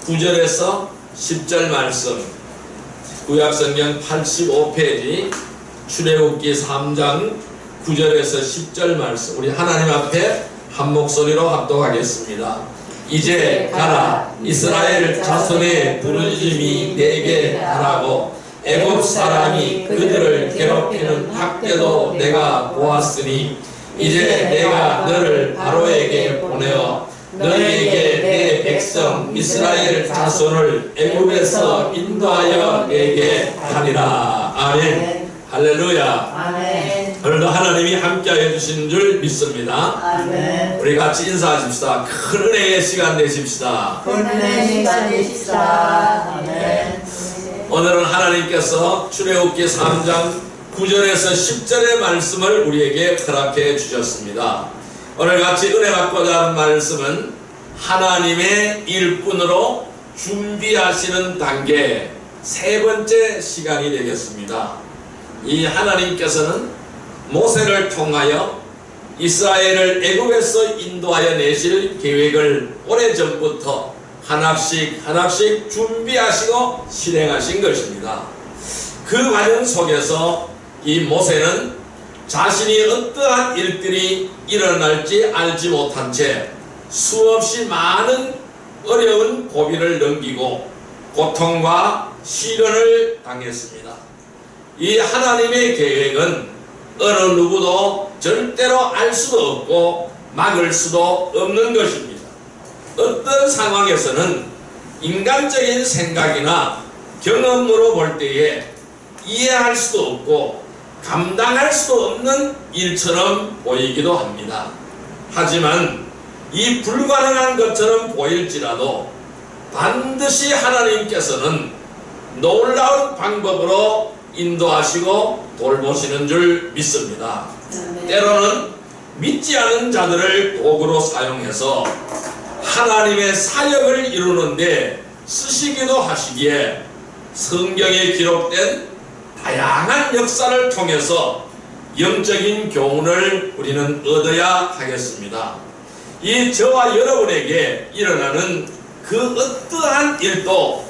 9절에서 10절 말씀, 구약성경 85페이지 출애굽기 3장 9절에서 10절 말씀, 우리 하나님 앞에 한 목소리로 합독하겠습니다. 이제 가라, 이스라엘 자손의 부르짖음이 내게 하라고. 애굽 사람이 그들을 괴롭히는 학대도 내가 보았으니 이제 내가 너를 바로에게 보내어 너희에게 내 백성 이스라엘 자손을 애굽에서 인도하여 내게 하리라. 아멘. 할렐루야. 아멘. 오늘도 하나님이 함께하여 주신 줄 믿습니다. 아멘. 우리 같이 인사하십시다. 큰 은혜의 시간 되십시다. 큰 은혜의 시간 되십시다. 아멘. 오늘은 하나님께서 출애굽기 3장 9절에서 10절의 말씀을 우리에게 허락해 주셨습니다. 오늘 같이 은혜 받고자 하는 말씀은 하나님의 일꾼으로 준비하시는 단계 세 번째 시간이 되겠습니다. 이 하나님께서는 모세를 통하여 이스라엘을 애굽에서 인도하여 내실 계획을 오래전부터 하나씩 하나씩 준비하시고 실행하신 것입니다. 그 과정 속에서 이 모세는 자신이 어떠한 일들이 일어날지 알지 못한 채 수없이 많은 어려운 고비를 넘기고 고통과 시련을 당했습니다. 이 하나님의 계획은 어느 누구도 절대로 알 수도 없고 막을 수도 없는 것입니다. 어떤 상황에서는 인간적인 생각이나 경험으로 볼 때에 이해할 수도 없고 감당할 수도 없는 일처럼 보이기도 합니다. 하지만 이 불가능한 것처럼 보일지라도 반드시 하나님께서는 놀라운 방법으로 인도하시고 돌보시는 줄 믿습니다. 때로는 믿지 않은 자들을 도구로 사용해서 하나님의 사역을 이루는데 쓰시기도 하시기에 성경에 기록된 다양한 역사를 통해서 영적인 교훈을 우리는 얻어야 하겠습니다. 이 저와 여러분에게 일어나는 그 어떠한 일도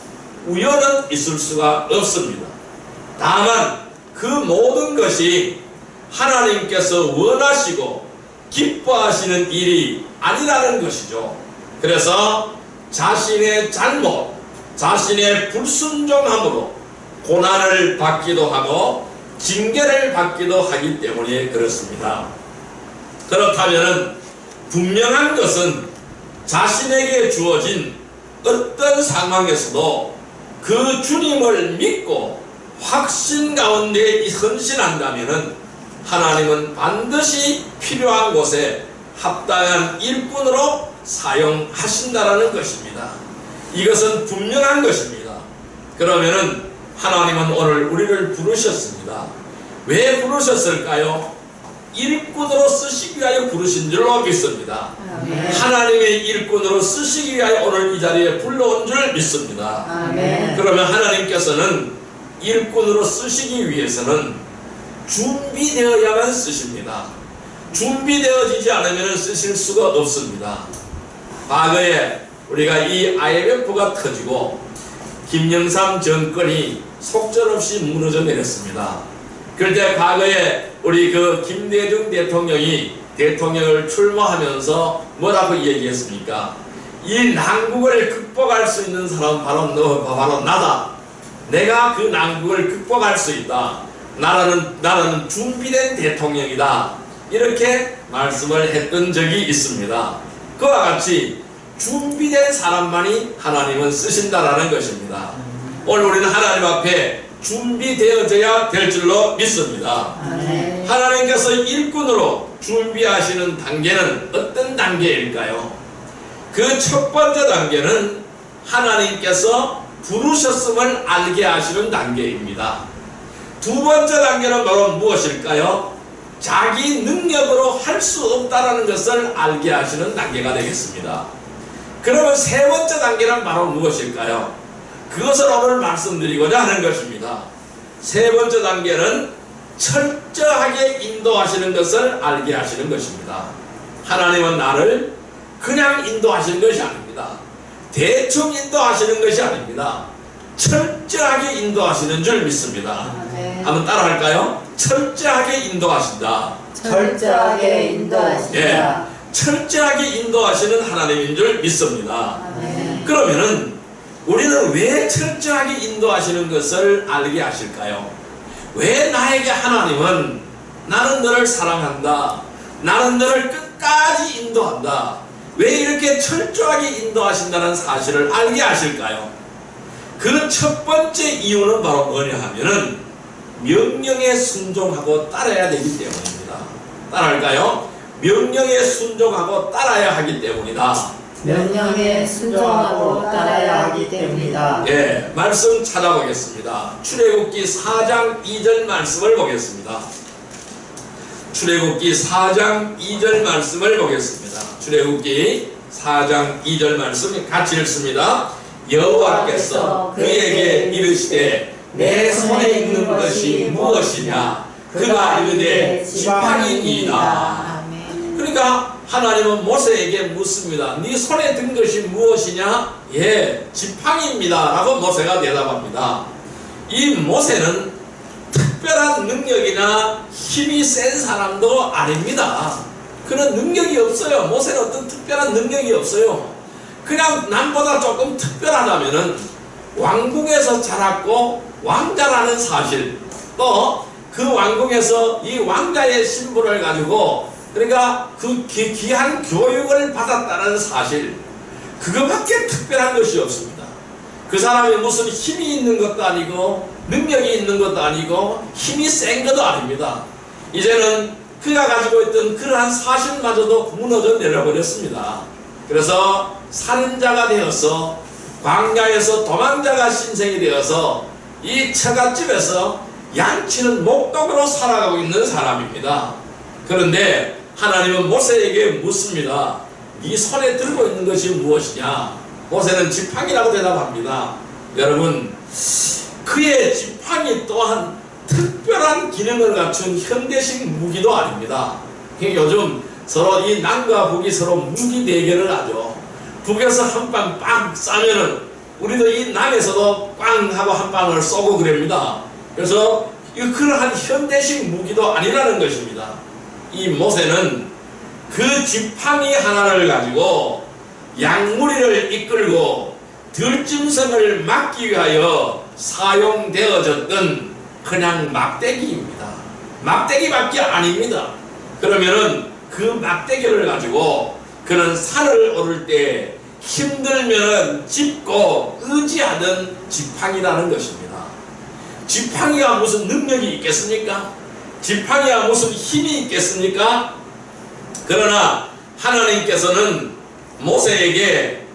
우연은 있을 수가 없습니다. 다만 그 모든 것이 하나님께서 원하시고 기뻐하시는 일이 아니라는 것이죠. 그래서 자신의 잘못, 자신의 불순종함으로 고난을 받기도 하고 징계를 받기도 하기 때문에 그렇습니다. 그렇다면 분명한 것은 자신에게 주어진 어떤 상황에서도 그 주님을 믿고 확신 가운데 헌신한다면 하나님은 반드시 필요한 곳에 합당한 일꾼으로 사용하신다라는 것입니다. 이것은 분명한 것입니다. 그러면은 하나님은 오늘 우리를 부르셨습니다. 왜 부르셨을까요? 일꾼으로 쓰시기 위하여 부르신 줄로 믿습니다. 아멘. 하나님의 일꾼으로 쓰시기 위하여 오늘 이 자리에 불러온 줄 믿습니다. 아멘. 그러면 하나님께서는 일꾼으로 쓰시기 위해서는 준비되어야만 쓰십니다. 준비되어지지 않으면 쓰실 수가 없습니다. 과거에 우리가 이 IMF가 터지고 김영삼 정권이 속절없이 무너져 내렸습니다. 그런데 과거에 우리 그 김대중 대통령이 대통령을 출마하면서 뭐라고 얘기했습니까? 이 난국을 극복할 수 있는 사람은 바로 나다. 내가 그 난국을 극복할 수 있다. 나라는 준비된 대통령이다. 이렇게 말씀을 했던 적이 있습니다. 그와 같이 준비된 사람만이 하나님은 쓰신다라는 것입니다. 오늘 우리는 하나님 앞에 준비되어져야 될 줄로 믿습니다. 아멘. 하나님께서 일꾼으로 준비하시는 단계는 어떤 단계일까요? 그 첫 번째 단계는 하나님께서 부르셨음을 알게 하시는 단계입니다. 두 번째 단계는 바로 무엇일까요? 자기 능력으로 할 수 없다는 것을 알게 하시는 단계가 되겠습니다. 그러면 세 번째 단계는 바로 무엇일까요? 그것을 오늘 말씀드리고자 하는 것입니다. 세 번째 단계는 철저하게 인도하시는 것을 알게 하시는 것입니다. 하나님은 나를 그냥 인도하시는 것이 아닙니다. 대충 인도하시는 것이 아닙니다. 철저하게 인도하시는 줄 믿습니다. 아멘. 한번 따라할까요? 철저하게 인도하신다. 철저하게 인도하신다. 예, 철저하게 인도하시는 하나님인 줄 믿습니다. 아멘. 그러면은 우리는 왜 철저하게 인도하시는 것을 알게 하실까요? 왜 나에게 하나님은 나는 너를 사랑한다, 나는 너를 끝까지 인도한다, 왜 이렇게 철저하게 인도하신다는 사실을 알게 하실까요? 그 첫 번째 이유는 바로 뭐냐 하면은 명령에 순종하고 따라야 되기 때문입니다. 따라할까요? 명령에 순종하고 따라야 하기 때문이다. 명령에 순종하고 따라야 하기 때문이다. 예, 말씀 찾아보겠습니다. 출애굽기 4장 2절 말씀을 보겠습니다. 출애굽기 4장 2절 말씀을 보겠습니다. 출애굽기 4장 2절 말씀 같이 읽습니다. 여호와께서 그에게 이르시되 내 손에 있는 것이 무엇이냐? 그가 이르되 지팡이니이다. 그러니까 하나님은 모세에게 묻습니다. 네 손에 든 것이 무엇이냐? 예, 지팡이입니다 라고 모세가 대답합니다. 이 모세는 특별한 능력이나 힘이 센 사람도 아닙니다. 그런 능력이 없어요. 모세는 어떤 특별한 능력이 없어요. 그냥 남보다 조금 특별하다면은 왕궁에서 자랐고 왕자라는 사실, 또 그 왕궁에서 이 왕자의 신분을 가지고 그러니까 그 귀한 교육을 받았다는 사실, 그거밖에 특별한 것이 없습니다. 그 사람이 무슨 힘이 있는 것도 아니고 능력이 있는 것도 아니고 힘이 센 것도 아닙니다. 이제는 그가 가지고 있던 그러한 사실마저도 무너져 내려버렸습니다. 그래서 살인자가 되어서 광야에서 도망자가 신생이 되어서 이 처갓집에서 양치는 목독으로 살아가고 있는 사람입니다. 그런데 하나님은 모세에게 묻습니다. 네 손에 들고 있는 것이 무엇이냐? 모세는 지팡이라고 대답합니다. 여러분, 그의 지팡이 또한 특별한 기능을 갖춘 현대식 무기도 아닙니다. 요즘 서로 이 남과 북이 서로 무기 대결을 하죠. 북에서 한 방 빵 쏴면은 우리도 이 남에서도 빵 하고 한 방을 쏘고 그럽니다. 그래서 그러한 현대식 무기도 아니라는 것입니다. 이 모세는 그 지팡이 하나를 가지고 양무리를 이끌고 들짐승을 막기 위하여 사용되어졌던 그냥 막대기입니다. 막대기밖에 아닙니다. 그러면은 그 막대기를 가지고 그는 산을 오를 때 힘들면 짚고 의지하던 지팡이라는 것입니다. 지팡이가 무슨 능력이 있겠습니까? 지팡이가 무슨 힘이 있겠습니까? 그러나 하나님께서는 모세에게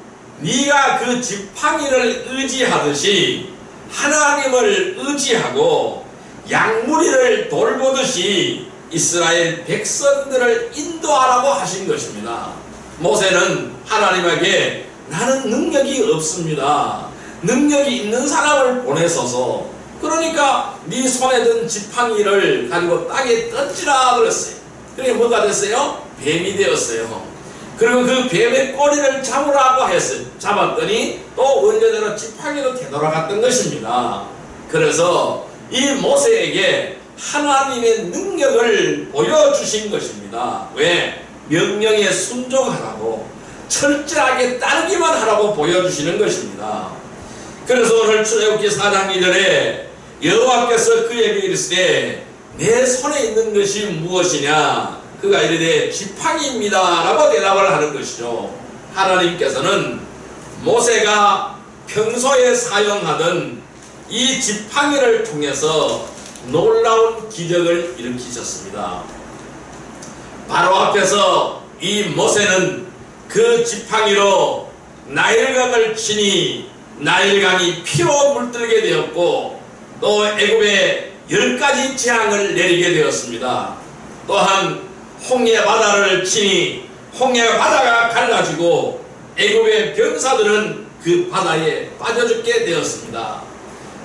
네가 그 지팡이를 의지하듯이 하나님을 의지하고 양무리를 돌보듯이 이스라엘 백성들을 인도하라고 하신 것입니다. 모세는 하나님에게 나는 능력이 없습니다. 능력이 있는 사람을 보내소서. 그러니까 네 손에 든 지팡이를 가지고 땅에 던지라 그랬어요. 그게 뭐가 됐어요? 뱀이 되었어요. 그리고 그 뱀의 꼬리를 잡으라고 했어요. 잡았더니 또 원래대로 지팡이로 되돌아갔던 것입니다. 그래서 이 모세에게 하나님의 능력을 보여주신 것입니다. 왜? 명령에 순종하라고, 철저하게 따르기만 하라고 보여주시는 것입니다. 그래서 오늘 출애굽기 4장 2절에 여호와께서 그에게 이르시되 내 손에 있는 것이 무엇이냐? 그가 이르되 지팡이입니다 라고 대답을 하는 것이죠. 하나님께서는 모세가 평소에 사용하던 이 지팡이를 통해서 놀라운 기적을 일으키셨습니다. 바로 앞에서 이 모세는 그 지팡이로 나일강을 치니 나일강이 피로 물들게 되었고 또 애굽에 10가지 재앙을 내리게 되었습니다. 또한 홍해 바다를 치니 홍해 바다가 갈라지고 애굽의 병사들은 그 바다에 빠져 죽게 되었습니다.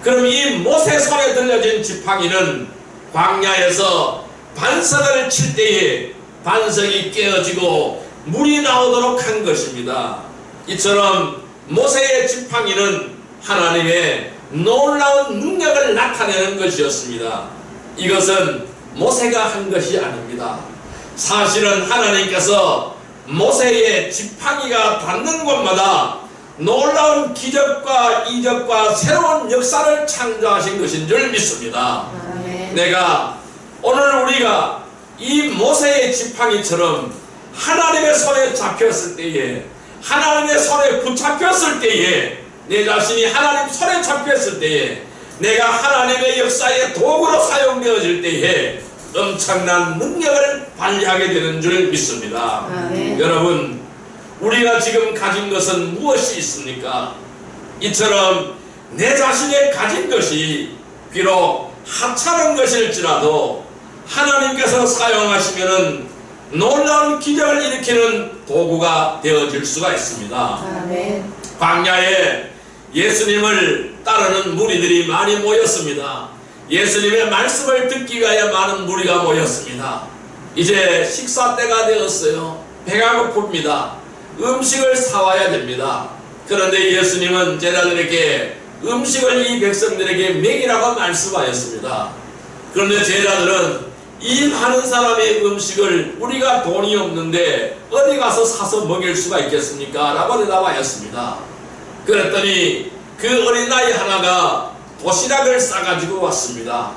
그럼 이 모세 손에 들려진 지팡이는 광야에서 반석을 칠 때에 반석이 깨어지고 물이 나오도록 한 것입니다. 이처럼 모세의 지팡이는 하나님의 놀라운 능력을 나타내는 것이었습니다. 이것은 모세가 한 것이 아닙니다. 사실은 하나님께서 모세의 지팡이가 닿는 곳마다 놀라운 기적과 이적과 새로운 역사를 창조하신 것인 줄 믿습니다. 내가 오늘 우리가 이 모세의 지팡이처럼 하나님의 손에 잡혔을 때에, 하나님의 손에 붙잡혔을 때에, 내 자신이 하나님 손에 잡혔을 때에, 내가 하나님의 역사의 도구로 사용되어질 때에 엄청난 능력을 발휘하게 되는 줄 믿습니다. 여러분, 우리가 지금 가진 것은 무엇이 있습니까? 이처럼 내 자신의 가진 것이 비록 하찮은 것일지라도 하나님께서 사용하시면은 놀라운 기적을 일으키는 도구가 되어질 수가 있습니다. 광야에 예수님을 따르는 무리들이 많이 모였습니다. 예수님의 말씀을 듣기 위하여 많은 무리가 모였습니다. 이제 식사 때가 되었어요. 배가 고픕니다. 음식을 사와야 됩니다. 그런데 예수님은 제자들에게 음식을 이 백성들에게 먹이라고 말씀하였습니다. 그런데 제자들은 이 많은 사람의 음식을 우리가 돈이 없는데 어디 가서 사서 먹일 수가 있겠습니까? 라고 대답하였습니다. 그랬더니 그 어린아이 하나가 도시락을 싸가지고 왔습니다.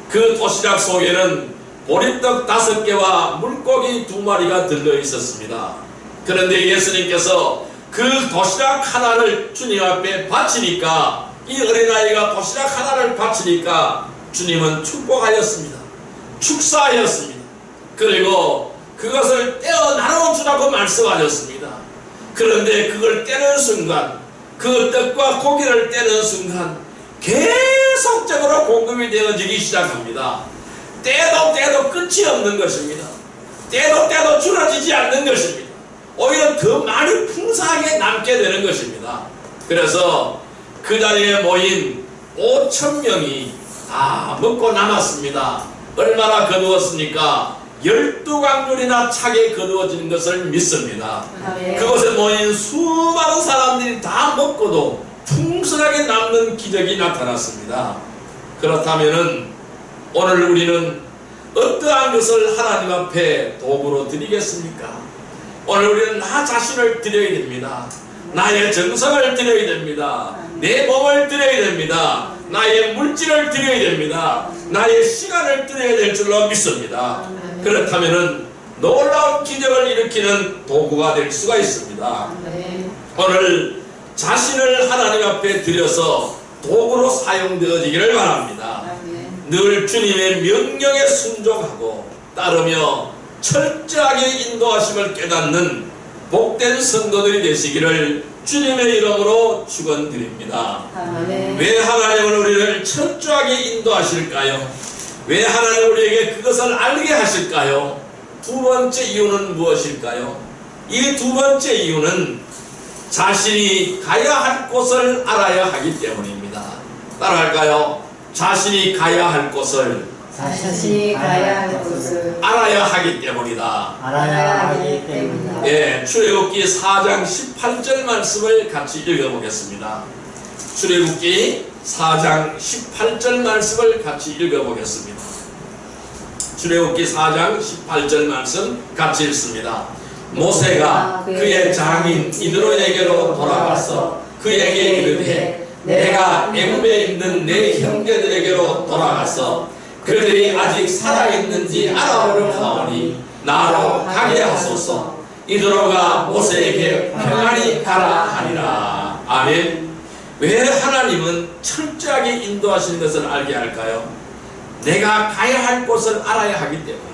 그 도시락 속에는 보리떡 5개와 물고기 2마리가 들려 있었습니다. 그런데 예수님께서 그 도시락 하나를 주님 앞에 바치니까, 이 어린아이가 도시락 하나를 바치니까 주님은 축복하였습니다. 축사하였습니다. 그리고 그것을 떼어 나눠주라고 말씀하셨습니다. 그런데 그걸 떼는 순간, 그 떡과 고기를 떼는 순간 계속적으로 공급이 되어지기 시작합니다. 떼도 끝이 없는 것입니다. 떼도 줄어지지 않는 것입니다. 오히려 더 많이 풍성하게 남게 되는 것입니다. 그래서 그 자리에 모인 5,000명이 다 먹고 남았습니다. 얼마나 거두었습니까? 12강줄이나 차게 거두어지는 것을 믿습니다. 그곳에 모인 수많은 사람들이 다 먹고도 풍성하게 남는 기적이 나타났습니다. 그렇다면 오늘 우리는 어떠한 것을 하나님 앞에 도구로 드리겠습니까? 오늘 우리는 나 자신을 드려야 됩니다. 나의 정성을 드려야 됩니다. 내 몸을 드려야 됩니다. 나의 물질을 드려야 됩니다. 나의 시간을 드려야 될 줄로 믿습니다. 그렇다면 놀라운 기적을 일으키는 도구가 될 수가 있습니다. 오늘 자신을 하나님 앞에 드려서 도구로 사용되어지기를 바랍니다. 늘 주님의 명령에 순종하고 따르며 철저하게 인도하심을 깨닫는 복된 성도들이 되시기를 주님의 이름으로 축원드립니다. 왜 하나님은 우리를 철저하게 인도하실까요? 왜 하나님 우리에게 그것을 알게 하실까요? 두 번째 이유는 무엇일까요? 이 두 번째 이유는 자신이 가야 할 곳을 알아야 하기 때문입니다. 따라할까요? 자신이 가야 할 곳을 알아야 하기 때문이다. 예, 출애굽기 4장 18절 말씀을 같이 읽어보겠습니다. 출애굽기 4장 18절 말씀을 같이 읽어보겠습니다. 출애굽기 4장 18절 말씀 같이 읽습니다. 모세가 그의 장인 이드로에게로 돌아가서 그에게 이르되 내가 애굽에 있는 내 형제들에게로 돌아가서 그들이 아직 살아있는지 알아보려 하오니 나로 가게 하소서. 이드로가 모세에게 평안히 가라 하니라. 아멘. 왜 하나님은 철저하게 인도하시는 것을 알게 할까요? 내가 가야 할 곳을 알아야 하기 때문입니다.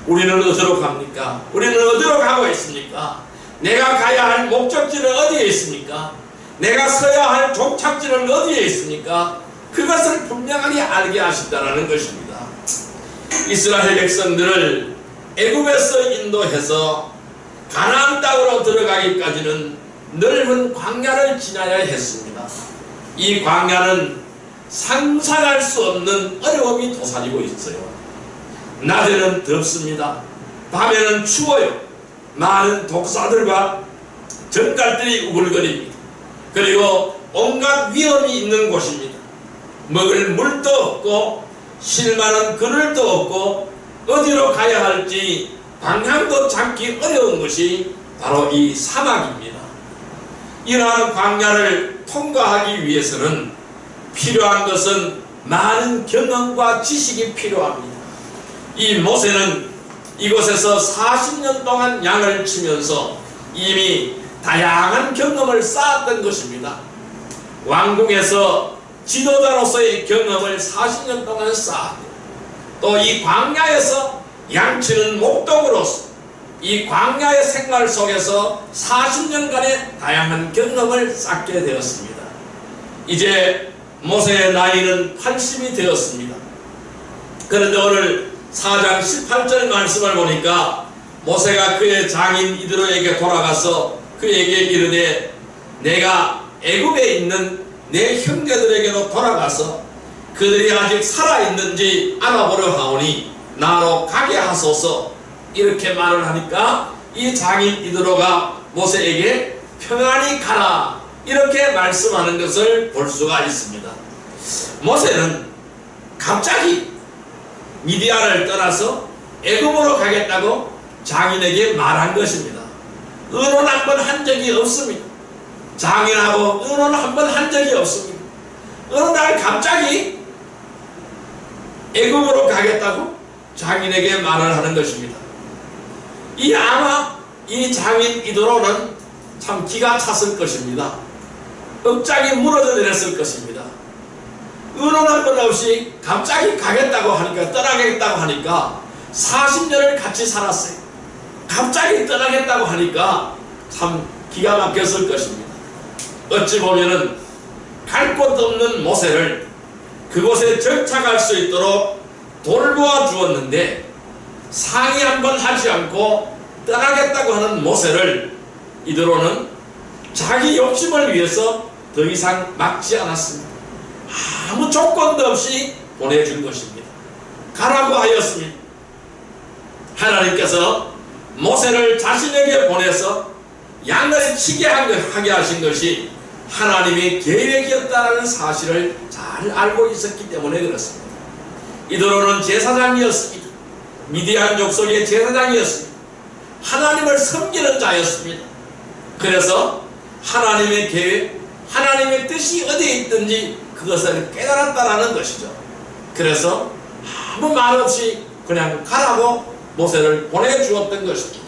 우리는 어디로 갑니까? 우리는 어디로 가고 있습니까? 내가 가야 할 목적지는 어디에 있습니까? 내가 서야 할 종착지는 어디에 있습니까? 그것을 분명하게 알게 하신다는 것입니다. 이스라엘 백성들을 애굽에서 인도해서 가나안 땅으로 들어가기까지는 넓은 광야를 지나야 했습니다. 이 광야는 상상할 수 없는 어려움이 도사리고 있어요. 낮에는 덥습니다. 밤에는 추워요. 많은 독사들과 전갈들이 우글거립니다. 그리고 온갖 위험이 있는 곳입니다. 먹을 물도 없고 쉴 만한 그늘도 없고 어디로 가야 할지 방향도 잡기 어려운 것이 바로 이 사막입니다. 이러한 광야를 통과하기 위해서는 필요한 것은 많은 경험과 지식이 필요합니다. 이 모세는 이곳에서 40년 동안 양을 치면서 이미 다양한 경험을 쌓았던 것입니다. 왕궁에서 지도자로서의 경험을 40년 동안 쌓았고, 또 이 광야에서 양치는 목동으로서 이 광야의 생활 속에서 40년간의 다양한 경험을 쌓게 되었습니다. 이제 모세의 나이는 80이 되었습니다. 그런데 오늘 4장 18절 말씀을 보니까 모세가 그의 장인 이드로에게 돌아가서 그에게 이르되 내가 애굽에 있는 내 형제들에게로 돌아가서 그들이 아직 살아있는지 알아보려 하오니 나로 가게 하소서, 이렇게 말을 하니까 이 장인 이드로가 모세에게 평안히 가라 이렇게 말씀하는 것을 볼 수가 있습니다. 모세는 갑자기 미디안을 떠나서 애굽으로 가겠다고 장인에게 말한 것입니다. 의논 한 번 한 적이 없습니다. 장인하고 의논 한 번 한 적이 없습니다. 어느 날 갑자기 애굽으로 가겠다고 장인에게 말을 하는 것입니다. 아마 이 장인 이드로는 참 기가 찼을 것입니다. 억장이 무너져 내렸을 것입니다. 의논 한 번 없이 갑자기 가겠다고 하니까, 떠나겠다고 하니까 40년을 같이 살았어요. 갑자기 떠나겠다고 하니까 참 기가 막혔을 것입니다. 어찌 보면은 갈 곳 없는 모세를 그곳에 정착할 수 있도록 돌보아 주었는데, 상의 한 번 하지 않고 떠나겠다고 하는 모세를 이드로는 자기 욕심을 위해서 더 이상 막지 않았습니다. 아무 조건도 없이 보내준 것입니다. 가라고 하였습니다. 하나님께서 모세를 자신에게 보내서 양을 치게 하게 하신 것이 하나님의 계획이었다는 사실을 잘 알고 있었기 때문에 그렇습니다. 이드로는 제사장이었습니다. 미디안 족속의 제사장이었습니다. 하나님을 섬기는 자였습니다. 그래서 하나님의 계획, 하나님의 뜻이 어디에 있든지 그것을 깨달았다라는 것이죠. 그래서 아무 말 없이 그냥 가라고 모세를 보내주었던 것입니다.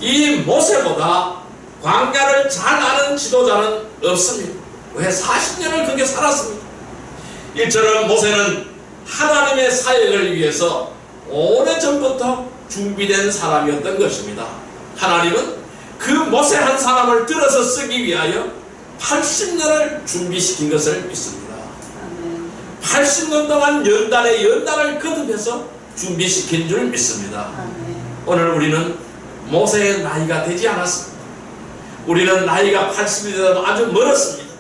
이 모세보다 광야를 잘 아는 지도자는 없습니다. 왜? 40년을 거기에 살았습니다. 이처럼 모세는 하나님의 사역을 위해서 오래전부터 준비된 사람이었던 것입니다. 하나님은 그 모세 한 사람을 들어서 쓰기 위하여 80년을 준비시킨 것을 믿습니다. 80년 동안 연단에 연단을 거듭해서 준비시킨 줄 믿습니다. 오늘 우리는 모세의 나이가 되지 않았습니다. 우리는 나이가 80이 되도 아주 멀었습니다.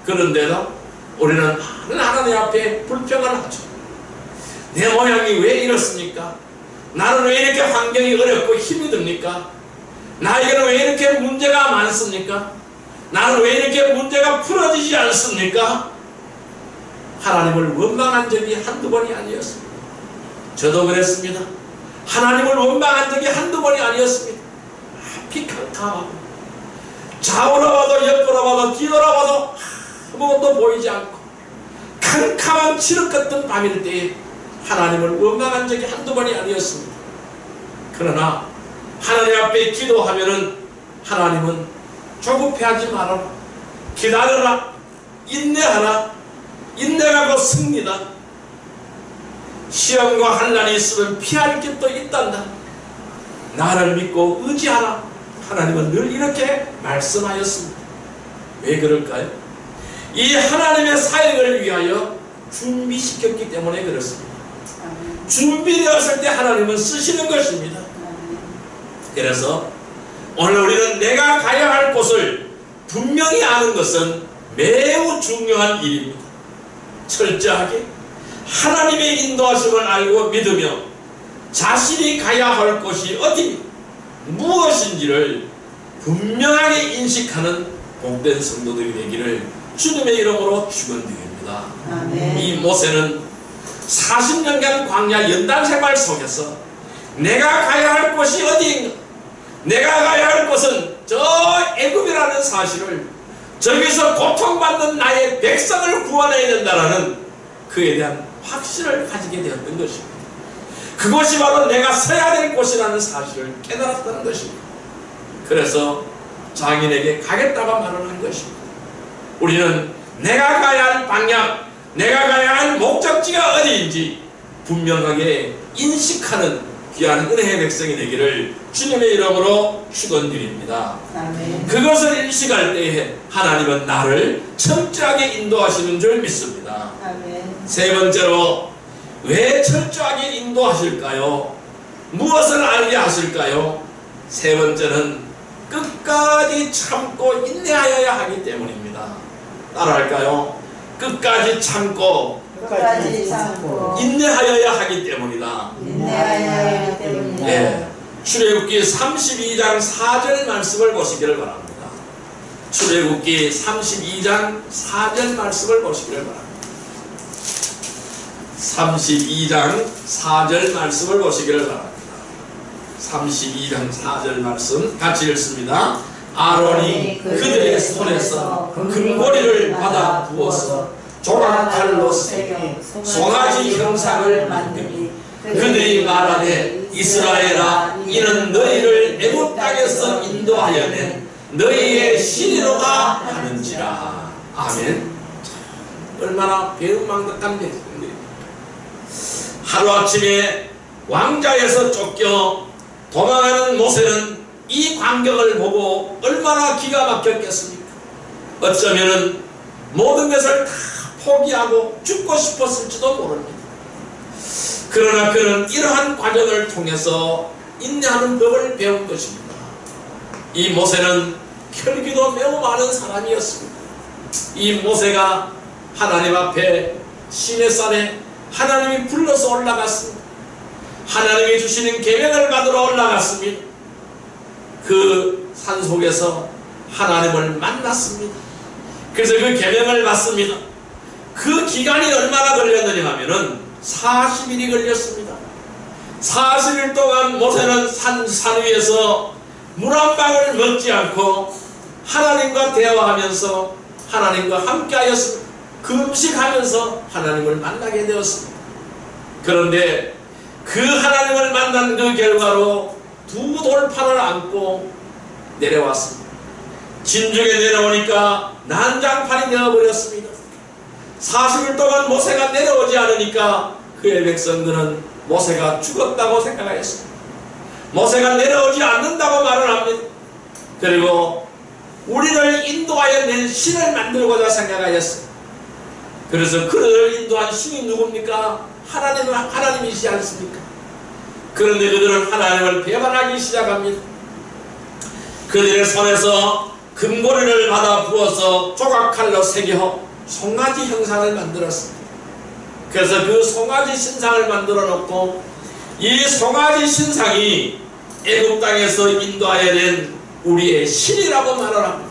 그런데도 우리는 하나님 앞에 불평을 하죠. 내 모양이 왜 이렇습니까? 나는 왜 이렇게 환경이 어렵고 힘이 듭니까? 나에게는 왜 이렇게 문제가 많습니까? 나는 왜 이렇게 문제가 풀어지지 않습니까? 하나님을 원망한 적이 한두 번이 아니었습니다. 저도 그랬습니다. 하나님을 원망한 적이 한두 번이 아니었습니다. 앞이 캄캄하고 좌우로 봐도 옆으로 봐도 뒤돌아봐도 아무것도 보이지 않고 캄캄한 칠흑 같은 밤일 때에 하나님을 원망한 적이 한두 번이 아니었습니다. 그러나 하나님 앞에 기도하면은 하나님은 조급해하지 말아라, 기다려라, 인내하라, 인내가 곧 승리다, 시험과 환난이 있으면 피할 길도 있단다, 나를 믿고 의지하라, 하나님은 늘 이렇게 말씀하였습니다. 왜 그럴까요? 이 하나님의 사역을 위하여 준비시켰기 때문에 그렇습니다. 준비되었을 때 하나님은 쓰시는 것입니다. 그래서 오늘 우리는 내가 가야 할 곳을 분명히 아는 것은 매우 중요한 일입니다. 철저하게 하나님의 인도하심을 알고 믿으며 자신이 가야 할 곳이 어디 무엇인지를 분명하게 인식하는 복된 성도들이 되기를 주님의 이름으로 축원드립니다. 아멘. 이 모세는 40년간 광야 연단 생활 속에서 내가 가야 할 곳이 어디인가, 내가 가야 할 곳은 저 애굽이라는 사실을, 저기서 고통받는 나의 백성을 구원해야 된다는 그에 대한 확신을 가지게 되었던 것입니다. 그곳이 바로 내가 서야 될 곳이라는 사실을 깨달았다는 것입니다. 그래서 장인에게 가겠다고 말을 한 것입니다. 우리는 내가 가야 할 방향, 내가 가야 할 목적지가 어디인지 분명하게 인식하는 귀한 은혜의 백성이 되기를 주님의 이름으로 축원드립니다. 아멘. 그것을 인식할 때에 하나님은 나를 철저하게 인도하시는 줄 믿습니다. 아멘. 세 번째로, 왜 철저하게 인도하실까요? 무엇을 알게 하실까요? 세 번째는 끝까지 참고 인내하여야 하기 때문입니다. 따라할까요? 끝까지 참고 끝까지 참고 인내하여야 하기 때문이다. 인내하여야 하기 때문이다. 예. 출애굽기 32장 4절 말씀을 보시기를 바랍니다. 출애굽기 32장 4절 말씀을 보시기를 바랍니다. 32장 4절 말씀을 보시기를 바랍니다. 32장 4절 말씀 같이 읽습니다. 아론이 그들의 손에서 금고리를 받아 부어서 조각칼로 새겨 송아지 형상을 만드니 그들이 말하되 이스라엘아, 이는 너희를 애굽 땅에서 인도하여 낸 너희의 신이로다 하는지라. 아멘. 얼마나 배은망덕한 백성들입니다. 하루아침에 왕자에서 쫓겨 도망하는 모세는 이 광경을 보고 얼마나 기가 막혔겠습니까? 어쩌면은 모든 것을 다 포기하고 죽고 싶었을지도 모릅니다. 그러나 그는 이러한 과정을 통해서 인내하는 법을 배운 것입니다. 이 모세는 혈기도 매우 많은 사람이었습니다. 이 모세가 하나님 앞에 시내산에 하나님이 불러서 올라갔습니다. 하나님이 주시는 계명을 받으러 올라갔습니다. 그 산속에서 하나님을 만났습니다. 그래서 그 계명을 받습니다. 그 기간이 얼마나 걸렸느냐 하면은 40일이 걸렸습니다. 40일 동안 모세는 산 위에서 물 한 방울 먹지 않고 하나님과 대화하면서 하나님과 함께 하였습니다. 금식하면서 하나님을 만나게 되었습니다. 그런데 그 하나님을 만난 그 결과로 두 돌판을 안고 내려왔습니다. 진중에 내려오니까 난장판이 되어버렸습니다. 40일 동안 모세가 내려오지 않으니까 그의 백성들은 모세가 죽었다고 생각하였습니다. 모세가 내려오지 않는다고 말을 합니다. 그리고 우리를 인도하여 낸 신을 만들고자 생각하였습니다. 그래서 그들을 인도한 신이 누굽니까? 하나님이시지 않습니까? 그런데 그들은 하나님을 배반하기 시작합니다. 그들의 손에서 금고리를 받아 부어서 조각칼로 새겨 송아지 형상을 만들었습니다. 그래서 그 송아지 신상을 만들어 놓고 이 송아지 신상이 애굽 땅에서 인도하여 낸 우리의 신이라고 말을 합니다.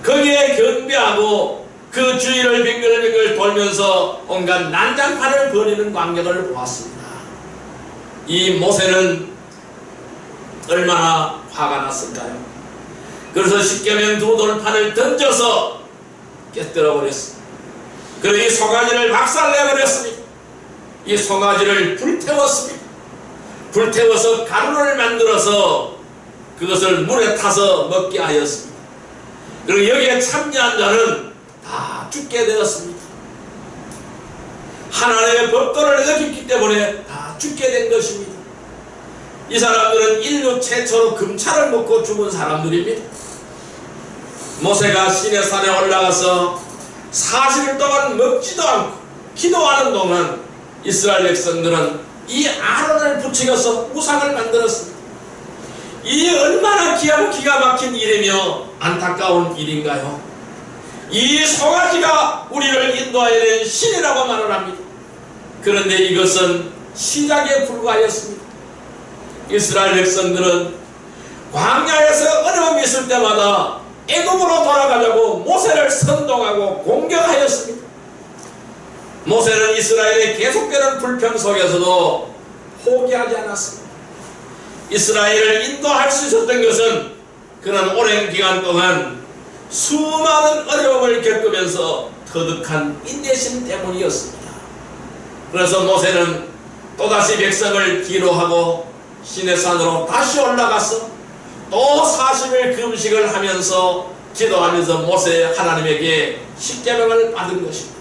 거기에 경배하고 그 주위를 빙글빙글 돌면서 온갖 난장판을 벌이는 광경을 보았습니다. 이 모세는 얼마나 화가 났을까요? 그래서 십계명 두 돌판을 던져서 깨뜨려 버렸습니다. 그리고 이 송아지를 박살내버렸습니다. 이 송아지를 불태웠습니다. 불태워서 가루를 만들어서 그것을 물에 타서 먹게 하였습니다. 그리고 여기에 참여한 자는 다 죽게 되었습니다. 하나님의 법도를 어겼기 때문에 다 죽게 된 것입니다. 이 사람들은 인류 최초로 금차를 먹고 죽은 사람들입니다. 모세가 시내산에 올라가서 40일 동안 먹지도 않고 기도하는 동안 이스라엘 백성들은 이 아론을 부추겨서 우상을 만들었습니다. 이 얼마나 기가 막힌 일이며 안타까운 일인가요? 이 송아지가 우리를 인도하여 낸 신이라고 말을 합니다. 그런데 이것은 시작에 불과하였습니다. 이스라엘 백성들은 광야에서 어려움이 있을 때마다 애굽으로 돌아가려고 모세를 선동하고 공격하였습니다. 모세는 이스라엘의 계속되는 불평 속에서도 포기하지 않았습니다. 이스라엘을 인도할 수 있었던 것은 그는 오랜 기간 동안 수많은 어려움을 겪으면서 터득한 인내심 때문이었습니다. 그래서 모세는 또다시 백성을 기로하고 시내산으로 다시 올라가서 또 40일 금식을 하면서 기도하면서 모세 하나님에게 십계명을 받은 것입니다.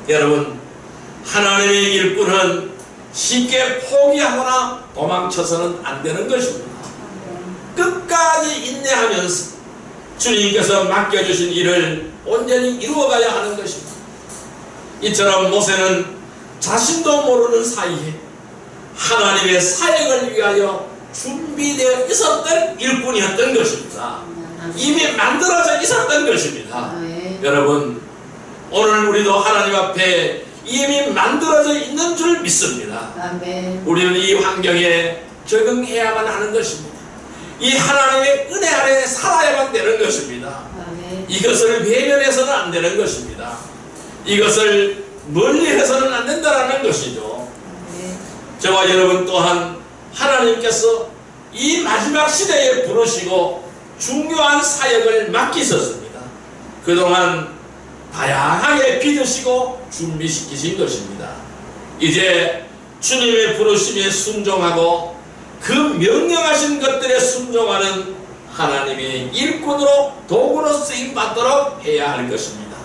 여러분, 하나님의 일꾼은 쉽게 포기하거나 도망쳐서는 안 되는 것입니다. 끝까지 인내하면서 주님께서 맡겨주신 일을 온전히 이루어가야 하는 것입니다. 이처럼 모세는 자신도 모르는 사이에 하나님의 사역을 위하여 준비되어 있었던 일꾼이었던 것입니다. 이미 만들어져 있었던 것입니다. 여러분, 오늘 우리도 하나님 앞에 이미 만들어져 있는 줄 믿습니다. 우리는 이 환경에 적응해야만 하는 것입니다. 이 하나님의 은혜 아래 살아야만 되는 것입니다. 이것을 외면해서는 안 되는 것입니다. 이것을 멀리해서는 안 된다는 것이죠. 저와 여러분 또한 하나님께서 이 마지막 시대에 부르시고 중요한 사역을 맡기셨습니다. 그동안 다양하게 빚으시고 준비시키신 것입니다. 이제 주님의 부르심에 순종하고 그 명령하신 것들에 순종하는 하나님의 일꾼으로 도구로 쓰임받도록 해야 할 것입니다.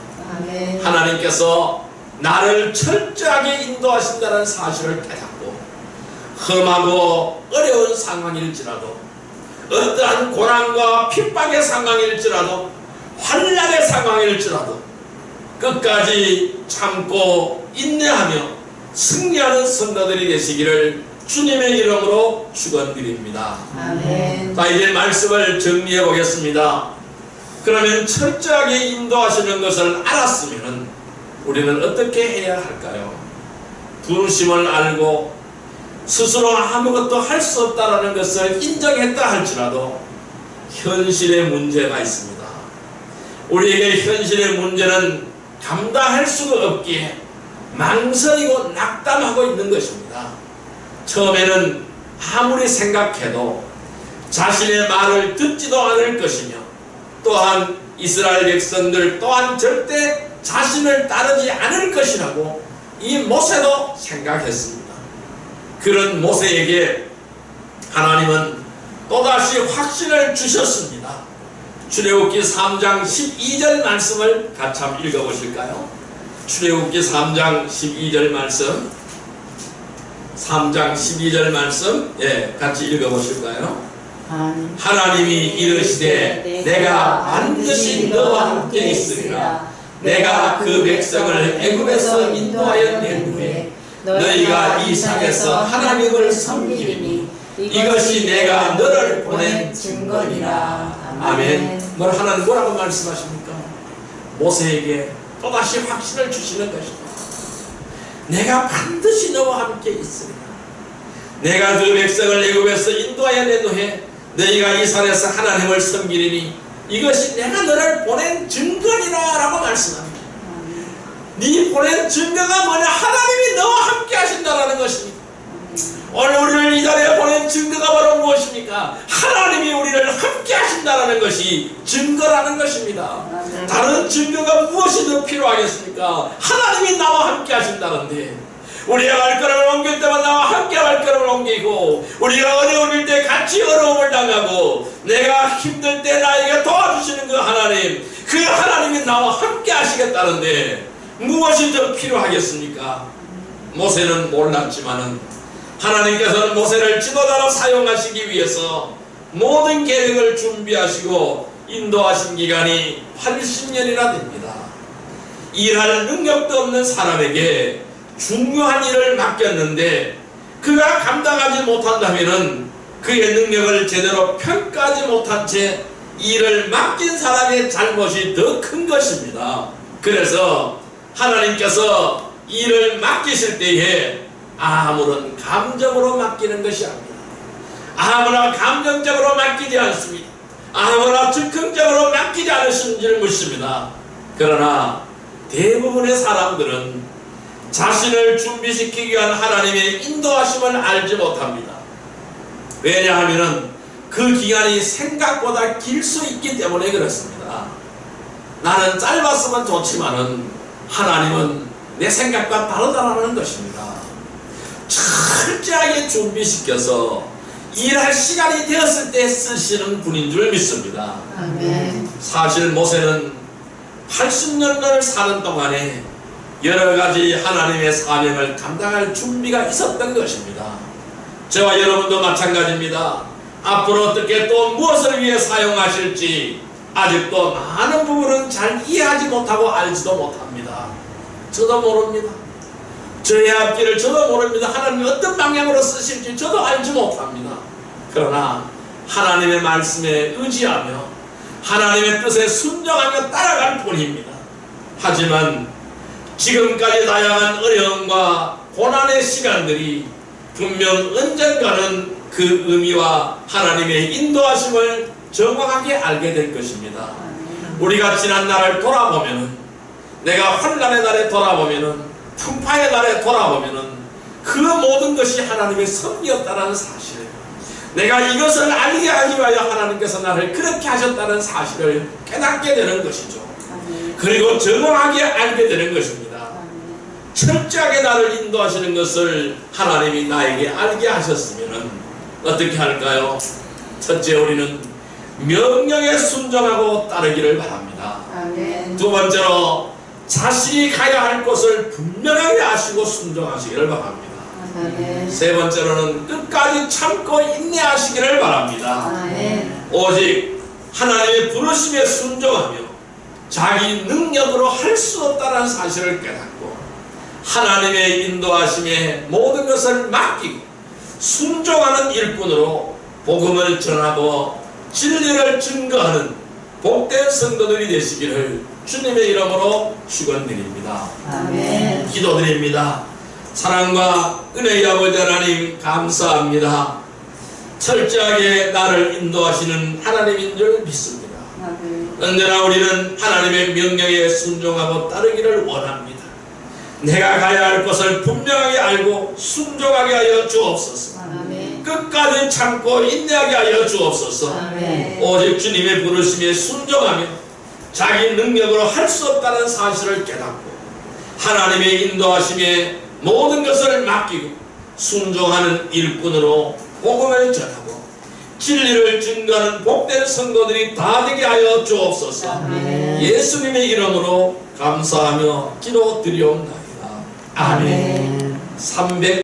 하나님께서 나를 철저하게 인도하신다는 사실을 깨닫고 험하고 어려운 상황일지라도 어떠한 고난과 핍박의 상황일지라도 환난의 상황일지라도 끝까지 참고 인내하며 승리하는 성도들이 되시기를 주님의 이름으로 축원드립니다. 자, 이제 말씀을 정리해 보겠습니다. 그러면 철저하게 인도하시는 것을 알았으면 우리는 어떻게 해야 할까요? 부르심을 알고 스스로 아무것도 할 수 없다는 것을 인정했다 할지라도 현실의 문제가 있습니다. 우리에게 현실의 문제는 감당할 수가 없기에 망설이고 낙담하고 있는 것입니다. 처음에는 아무리 생각해도 자신의 말을 듣지도 않을 것이며 또한 이스라엘 백성들 또한 절대 자신을 따르지 않을 것이라고 이 모세도 생각했습니다. 그런 모세에게 하나님은 또다시 확신을 주셨습니다. 출애굽기 3장 12절 말씀을 같이 한번 읽어보실까요? 출애굽기 3장 12절 말씀, 3장 12절 말씀, 같이 읽어보실까요? 하나님이 이르시되 내가 반드시 너와 함께 있으리라. 내가 그 백성을 애굽에서 인도하여 낸 후에 너희가 이 산에서 하나님을 섬기리니 이것이 내가 너를 보낸 증거니라. 아멘. 하나님 뭐라고 말씀하십니까? 모세에게 또다시 확신을 주시는 것입니다. 내가 반드시 너와 함께 있으리라. 내가 그 백성을 애굽에서 인도하여 낸 후에 너희가 이 산에서 하나님을 섬기리니 이것이 내가 너를 보낸 증거니라 라고 말씀합니다. 네 보낸 증거가 뭐냐? 하나님이 너와 함께 하신다라는 것입니다. 오늘 우리를 이 자리에 보낸 증거가 바로 무엇입니까? 하나님이 우리를 함께 하신다라는 것이 증거라는 것입니다. 다른 증거가 무엇이 더 필요하겠습니까? 하나님이 나와 함께 하신다는데 우리가 발걸음을 옮길 때마다 나와 함께 발걸음을 옮기고 우리가 어려울 때 같이 어려움을 당하고 내가 힘들 때 나에게 도와주시는 그 하나님, 그 하나님이 나와 함께 하시겠다는데 무엇이 더 필요하겠습니까? 모세는 몰랐지만은 하나님께서는 모세를 지도자로 사용하시기 위해서 모든 계획을 준비하시고 인도하신 기간이 80년이나 됩니다. 일할 능력도 없는 사람에게 중요한 일을 맡겼는데 그가 감당하지 못한다면 그의 능력을 제대로 평가하지 못한 채 일을 맡긴 사람의 잘못이 더 큰 것입니다. 그래서 하나님께서 일을 맡기실 때에 아무런 감정으로 맡기는 것이 아닙니다. 아무나 감정적으로 맡기지 않습니다. 아무나 즉흥적으로 맡기지 않으신 줄 묻습니다. 그러나 대부분의 사람들은 자신을 준비시키기 위한 하나님의 인도하심을 알지 못합니다. 왜냐하면 그 기간이 생각보다 길 수 있기 때문에 그렇습니다. 나는 짧았으면 좋지만은 하나님은 내 생각과 다르다는 것입니다. 철저하게 준비시켜서 일할 시간이 되었을 때 쓰시는 분인 줄 믿습니다. 아멘. 사실 모세는 80년을 사는 동안에 여러가지 하나님의 사명을 감당할 준비가 있었던 것입니다. 저와 여러분도 마찬가지입니다. 앞으로 어떻게 또 무엇을 위해 사용하실지 아직도 많은 부분은 잘 이해하지 못하고 알지도 못합니다. 저도 모릅니다. 저의 앞길을 저도 모릅니다. 하나님이 어떤 방향으로 쓰실지 저도 알지 못합니다. 그러나 하나님의 말씀에 의지하며 하나님의 뜻에 순종하며 따라갈 뿐입니다. 하지만 지금까지 다양한 어려움과 고난의 시간들이 분명 언젠가는 그 의미와 하나님의 인도하심을 정확하게 알게 될 것입니다. 우리가 지난 날을 돌아보면은, 내가 환난의 날에 돌아보면은, 풍파의 날에 돌아보면은 그 모든 것이 하나님의 섭리였다는 사실, 내가 이것을 알게 하기 위하여 하나님께서 나를 그렇게 하셨다는 사실을 깨닫게 되는 것이죠. 그리고 정확하게 알게 되는 것입니다. 철저하게 나를 인도하시는 것을 하나님이 나에게 알게 하셨으면 어떻게 할까요? 첫째, 우리는 명령에 순종하고 따르기를 바랍니다. 아멘. 두 번째로 자신이 가야 할 곳을 분명하게 아시고 순종하시기를 바랍니다. 아멘. 세 번째로는 끝까지 참고 인내하시기를 바랍니다. 아멘. 오직 하나님의 부르심에 순종하며 자기 능력으로 할 수 없다는 사실을 깨닫고 하나님의 인도하심에 모든 것을 맡기고 순종하는 일꾼으로 복음을 전하고 진리를 증거하는 복된 성도들이 되시기를 주님의 이름으로 축원드립니다. 아멘. 기도드립니다. 사랑과 은혜의 아버지 하나님, 감사합니다. 철저하게 나를 인도하시는 하나님인 줄 믿습니다. 아멘. 언제나 우리는 하나님의 명령에 순종하고 따르기를 원합니다. 내가 가야 할 것을 분명하게 알고 순종하게 하여 주옵소서. 아멘. 끝까지 참고 인내하게 하여 주옵소서. 아멘. 오직 주님의 부르심에 순종하며 자기 능력으로 할 수 없다는 사실을 깨닫고 하나님의 인도하심에 모든 것을 맡기고 순종하는 일꾼으로 복음을 전하고 진리를 증거하는 복된 성도들이 다 되게 하여 주옵소서. 아멘. 예수님의 이름으로 감사하며 기도드리옵나이다. 아멘. 300